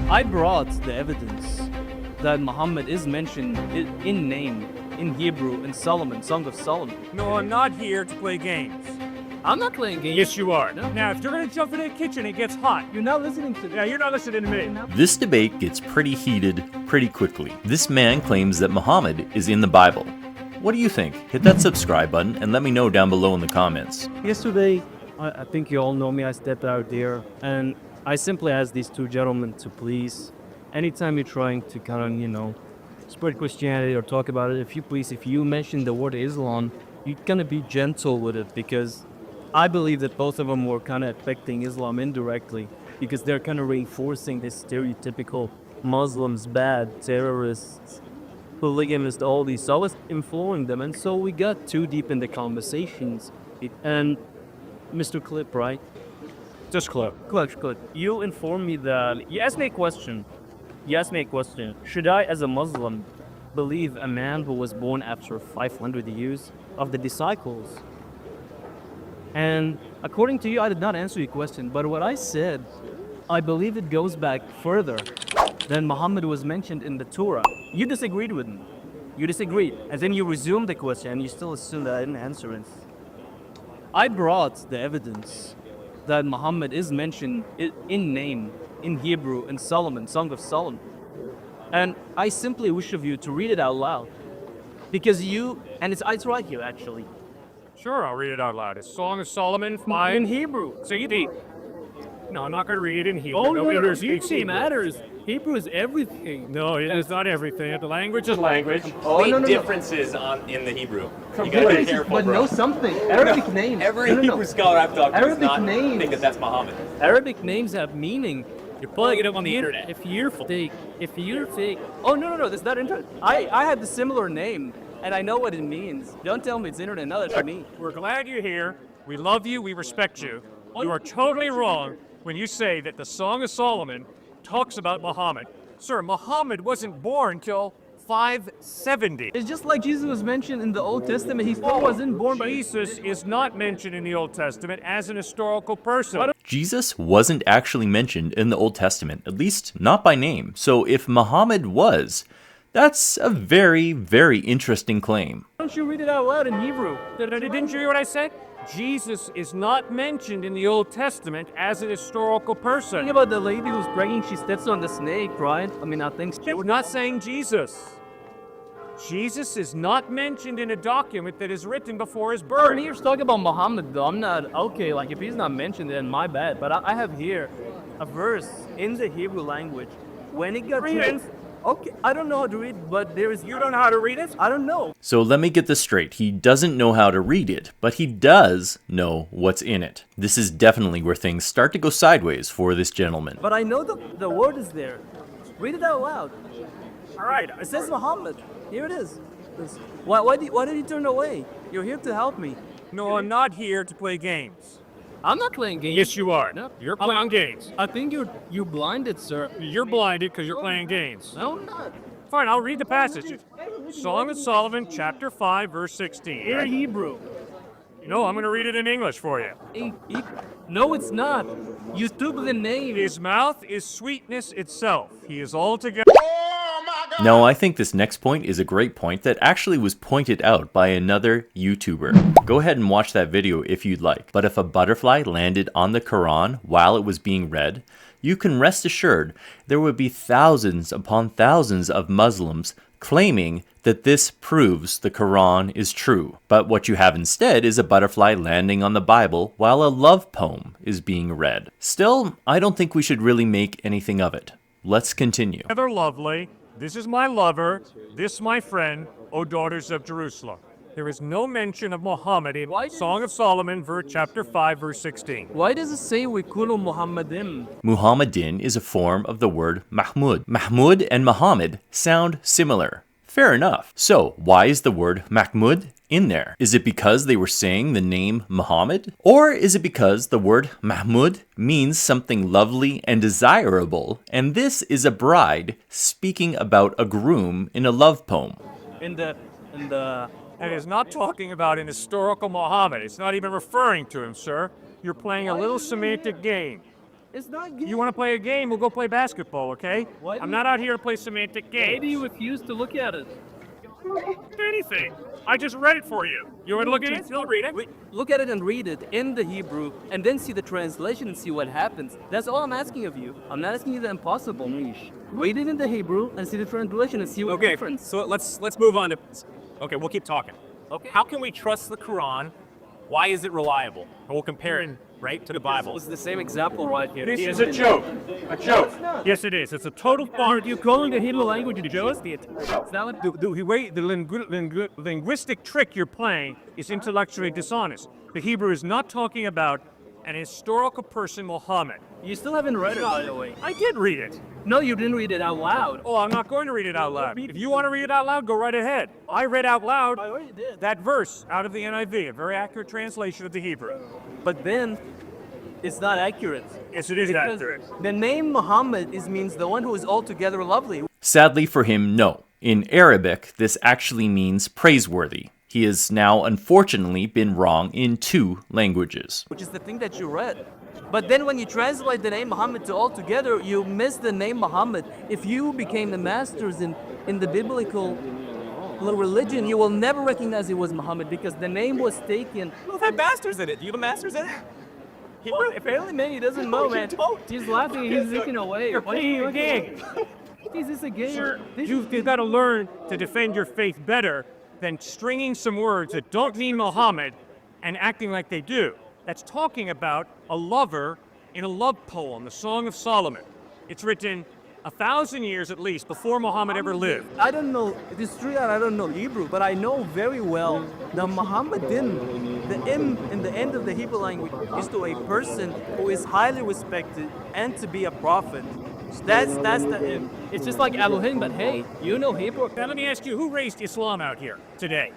I brought the evidence that Muhammad is mentioned in name in Hebrew in Solomon, Song of Solomon. No, I'm not here to play games. I'm not playing games. Yes, you are. No. Now, if you're going to jump in the kitchen, it gets hot. You're not listening to me. Yeah, you're not listening to me. This debate gets pretty heated pretty quickly. This man claims that Muhammad is in the Bible. What do you think? Hit that subscribe button and let me know down below in the comments. Yesterday, I think you all know me, I stepped out there and I simply asked these two gentlemen to please, anytime you're trying to kind of, spread Christianity or talk about it, if you mention the word Islam, you're gonna be gentle with it, because I believe that both of them were kind of affecting Islam indirectly, because they're kind of reinforcing this stereotypical Muslims bad, terrorists, polygamists, all these. So I was imploring them, and so we got too deep in the conversations. And Mr. Cliffe, right? Just Cliff. Cliffe, you informed me that you asked me a question. Should I, as a Muslim, believe a man who was born after 500 years of the disciples? And according to you, I did not answer your question, but what I said, I believe it goes back further than Muhammad was mentioned in the Torah. You disagreed with me. You disagreed. And then you resumed the question and you still assume that I didn't answer it. I brought the evidence that Muhammad is mentioned in name in Hebrew in Solomon, Song of Solomon. And I simply wish of you to read it out loud. Because it's right here actually. Sure, I'll read it out loud. It's Song of Solomon 5. In Hebrew. So you think? No, I'm not going to read it in Hebrew. Oh, Nobody no, speaks Hebrew Hebrew. matters. Hebrew is everything. No, it's not everything. The language is language. Complete differences in the Hebrew. You gotta be careful, But bro. know something. Arabic names. Every Hebrew scholar I've talked to does Arabic not names. think that that's Muhammad. Arabic names have meaning. You're pulling it up on the internet. If you're fake. Oh, no, that's not internet. I had the similar name, and I know what it means. Don't tell me it's internet. No, that's me. We're glad you're here. We love you. We respect you. You are totally wrong when you say that the Song of Solomon talks about Muhammad. Sir, Muhammad wasn't born till 570. It's just like Jesus was mentioned in the Old Testament. He still wasn't born, but Jesus is not mentioned in the Old Testament as an historical person. Jesus wasn't actually mentioned in the Old Testament, at least not by name. So if Muhammad was, that's a very, very interesting claim. Why don't you read it out loud in Hebrew? Didn't you hear what I said? Jesus is not mentioned in the Old Testament as an historical person. Think about the lady who's bragging she steps on the snake, right? I think We're not saying Jesus. Jesus is not mentioned in a document that is written before his I'm birth. here to talk about Muhammad, though. I'm not, okay, like if he's not mentioned, then my bad. But I have here a verse in the Hebrew language. When it got Read it. Okay, I don't know how to read, but there is. You don't know how to read it? I don't know. So let me get this straight. He doesn't know how to read it, but he does know what's in it. This is definitely where things start to go sideways for this gentleman. But I know the word is there. Read it out loud. All right. It says Muhammad. Here it is. Why did you turn away? You're here to help me. No, I'm not here to play games. I'm not playing games. Yes, you are. No. You're playing games. I think you're blinded, sir. You're blinded because you're playing games. No, I'm not. Fine, I'll read the passage. Song of Solomon, chapter 5, verse 16. In Hebrew. No, I'm going to read it in English for you. No, it's not. You took the name. His mouth is sweetness itself. He is altogether... Now, I think this next point is a great point that actually was pointed out by another YouTuber. Go ahead and watch that video if you'd like. But if a butterfly landed on the Quran while it was being read, you can rest assured there would be thousands upon thousands of Muslims claiming that this proves the Quran is true. But what you have instead is a butterfly landing on the Bible while a love poem is being read. Still, I don't think we should really make anything of it. Let's continue. lovely. This is my lover. This my friend, O daughters of Jerusalem. There is no mention of Muhammad in Song of Solomon, chapter 5, verse 16. Why does it say we kulu Muhammadin? Muhammadin is a form of the word Mahmud. Mahmud and Muhammad sound similar. Fair enough. So, why is the word Mahmud in there? Is it because they were saying the name Muhammad? Or is it because the word Mahmud means something lovely and desirable, and this is a bride speaking about a groom in a love poem? And is not talking about an historical Muhammad. It's not even referring to him, sir. You're playing a little semantic game. It's not gay. You want to play a game? We'll go play basketball, okay? Why do I'm you- not out here to play semantic games. Why do you refuse to look at it? Anything. I just read it for you. You want to look at it? You'll read it. Look at it and read it in the Hebrew, and then see the translation and see what happens. That's all I'm asking of you. I'm not asking you the impossible. Read it in the Hebrew and see the translation and see what Okay, difference. so let's move on to. Okay, we'll keep talking. Okay. How can we trust the Quran? Why is it reliable? And we'll compare it, right, to the Bible. It's the same example right here. This is a joke. A joke. Yes, it is. It's a total farce. You calling the Hebrew language a joke? It's not what The linguistic trick you're playing is intellectually dishonest. The Hebrew is not talking about an historical person, Muhammad. you still haven't read it, by the way. I did read it. No, you didn't read it out loud. Oh, I'm not going to read it out loud. If you want to read it out loud, go right ahead. I read out loud I already did. that verse out of the NIV, a very accurate translation of the Hebrew. But then, it's not accurate. Yes, it is Because accurate. the name Muhammad means the one who is altogether lovely. Sadly for him, no. In Arabic, this actually means praiseworthy. He has now unfortunately been wrong in 2 languages. Which is the thing that you read. But then when you translate the name Muhammad to altogether, you miss the name Muhammad. If you became the masters in the biblical religion, you will never recognize it was Muhammad because the name was taken. We've had masters in it. Do you have a master's in it? Well, apparently, man, he doesn't know, man. He's laughing, he's looking away. You're playing a game. Is this a game? You've got to learn to defend your faith better than stringing some words that don't mean Muhammad and acting like they do. That's talking about a lover in a love poem, the Song of Solomon. It's written 1,000 years at least before Muhammad ever lived. I don't know, it is true that I don't know Hebrew, but I know very well the Muhammadin, the im in the end of the Hebrew language is to a person who is highly respected and to be a prophet. That's the im. It's just like Elohim, but hey, you know Hebrew. Now let me ask you, who raised Islam out here today?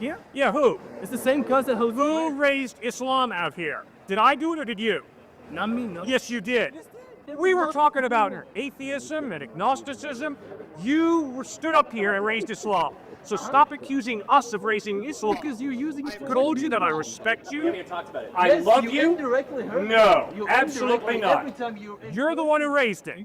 Yeah? Yeah, who? It's the same cousin who Who raised Islam out here? Did I do it or did you? Not me, no. Yes, you did. We were talking about atheism and agnosticism. You stood up here and raised Islam. So stop accusing us of raising Islam. Because you're using it. I told you that I respect you. talked about it. I Yes, love you. you. Indirectly hurt No, me. You absolutely indirectly, not. Every time You're the one who raised it.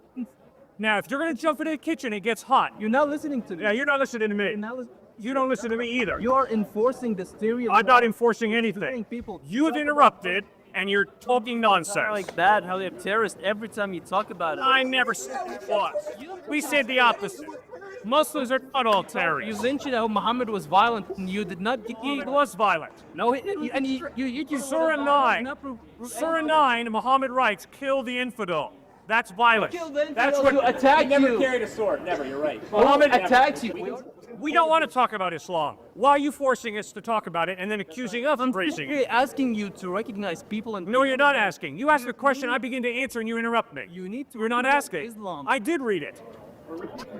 Now, if you're going to jump into the kitchen, it gets hot. You're not listening to me. Yeah, you're not listening to me. You're not lis- You don't listen to me either. You are enforcing the stereotype. I'm not enforcing anything. Telling people. You have interrupted, and you're talking Not nonsense. like that, how they're terrorists every time you talk about it. I never said it was. We said the opposite. Muslims are not all You terrorists. mentioned how Muhammad was violent, and you did not. He was violent. No, you just Surah 9. Surah 9, Muhammad writes, kill the infidel. That's violence. That's what attack Never you. carried a sword. Never. You're right. Muhammad attacks you. We don't want to talk about Islam. Why are you forcing us to talk about it and then accusing us of raising it? I'm asking you to recognize people and. No, you're not asking. You ask a question, I begin to answer, and you interrupt me. You need to. You're not recognize asking. Islam. I did read it.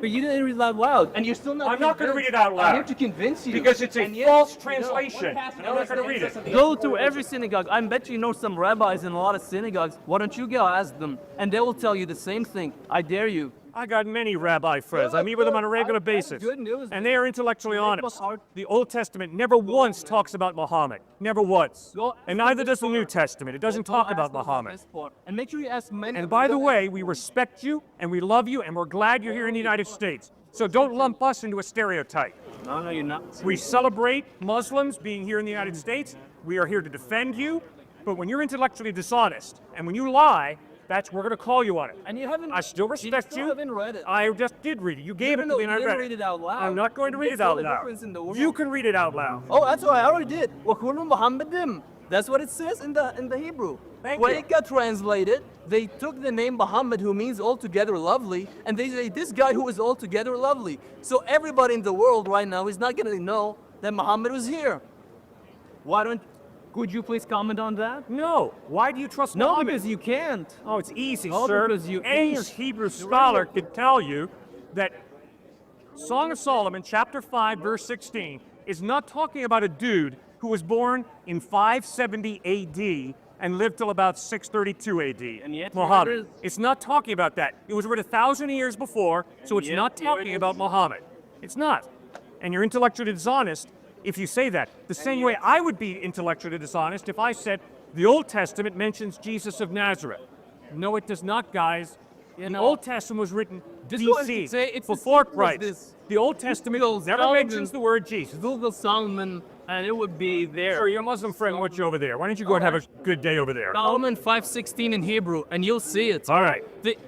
But you didn't read it out loud, and you're still not. I'm not going to read convinced. it out loud. I'm here to convince you. Because it's a And yet- false No. translation. I'm not going to read it. Go to every synagogue. I bet you know some rabbis in a lot of synagogues. Why don't you go ask them? And they will tell you the same thing. I dare you. I got many rabbi friends. I meet with them on a regular basis. Good news. And they are intellectually honest. The Old Testament never once talks about Muhammad. Never once. And neither does the New Testament. It doesn't talk about Muhammad. And make sure you ask many. And by the way, we respect you and we love you and we're glad you're here in the United States. So don't lump us into a stereotype. No, you're not. We celebrate Muslims being here in the United States. We are here to defend you. But when you're intellectually dishonest and when you lie, we're going to call you on it. And you haven't. I still respect still you. haven't read it. I just did read it. You gave it to me and I didn't read read it out loud. I'm not going to read it It's out the loud. difference in the world. You can read it out loud. Oh, that's what I already did. وَكُلُّ مُحَمَّدٍ. That's what it says in the Hebrew. Thank when you. it got translated, they took the name Muhammad, who means altogether lovely, and they say this guy who is altogether lovely. So everybody in the world right now is not going to know that Muhammad was here. Why don't? Could you please comment on that? No. Why do you trust No, Muhammad? because you can't. Oh, it's easy, Oh, sir. because you Any can't. Hebrew scholar could tell you that Song of Solomon, chapter 5, verse 16, is not talking about a dude who was born in 570 AD and lived till about 632 AD. And yet here it Muhammad. is. It's not talking about that. It was written 1,000 years before, so it's yet not here it talking is. about Muhammad. It's not. And you're intellectually dishonest if you say that. The same way I would be intellectually dishonest if I said the Old Testament mentions Jesus of Nazareth. No, it does not, guys. The know, Old Testament was written this one BC, say it's before as simple as Christ. this. The Old Testament never Solomon- mentions the word Jesus. Google Solomon, and it would be there. Sure, your Muslim friend wants you over there. Why don't you go and have a good day over there? Solomon 5:16 in Hebrew, and you'll see it. All right.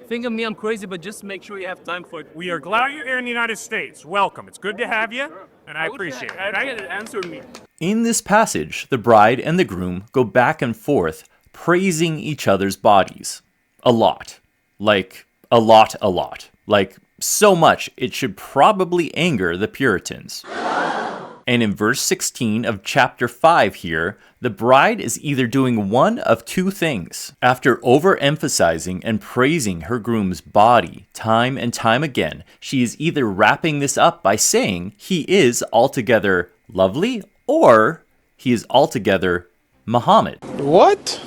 Think of me, I'm crazy, but just make sure you have time for it. We are glad you're here in the United States. Welcome. It's good to have you, and I appreciate it. I get it. Answer me. In this passage, the bride and the groom go back and forth praising each other's bodies. A lot. Like, a lot. Like, so much it should probably anger the Puritans. And in verse 16 of chapter 5 here, the bride is either doing one of two things. After overemphasizing and praising her groom's body time and time again, she is either wrapping this up by saying he is altogether lovely or he is altogether Muhammad. What?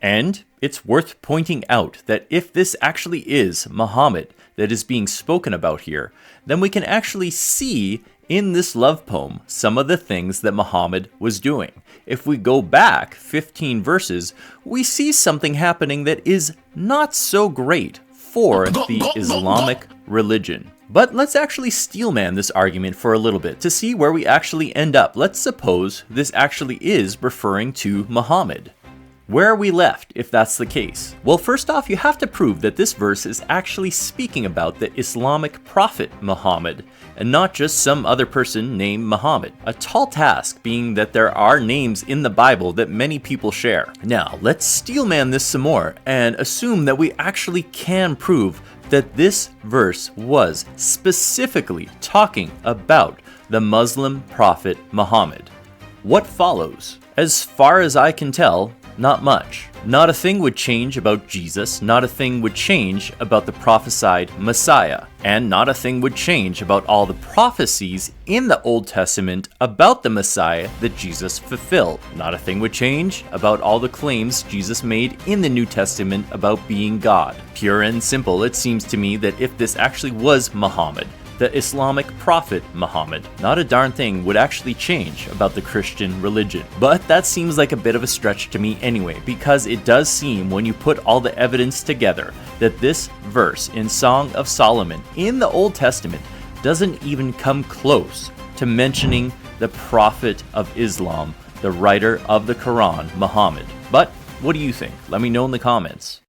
And it's worth pointing out that if this actually is Muhammad that is being spoken about here, then we can actually see in this love poem some of the things that Muhammad was doing. If we go back 15 verses, we see something happening that is not so great for the Islamic religion. But let's actually steelman this argument for a little bit to see where we actually end up. Let's suppose this actually is referring to Muhammad. Where are we left if that's the case? Well, first off, you have to prove that this verse is actually speaking about the Islamic prophet Muhammad, and not just some other person named Muhammad. A tall task being that there are names in the Bible that many people share. Now, let's steelman this some more and assume that we actually can prove that this verse was specifically talking about the Muslim prophet Muhammad. What follows? As far as I can tell, not much. Not a thing would change about Jesus, not a thing would change about the prophesied Messiah, and not a thing would change about all the prophecies in the Old Testament about the Messiah that Jesus fulfilled. Not a thing would change about all the claims Jesus made in the New Testament about being God. Pure and simple, it seems to me that if this actually was Muhammad, the Islamic prophet Muhammad, not a darn thing would actually change about the Christian religion. But that seems like a bit of a stretch to me anyway, because it does seem when you put all the evidence together that this verse in Song of Solomon in the Old Testament doesn't even come close to mentioning the prophet of Islam, the writer of the Quran, Muhammad. But what do you think? Let me know in the comments.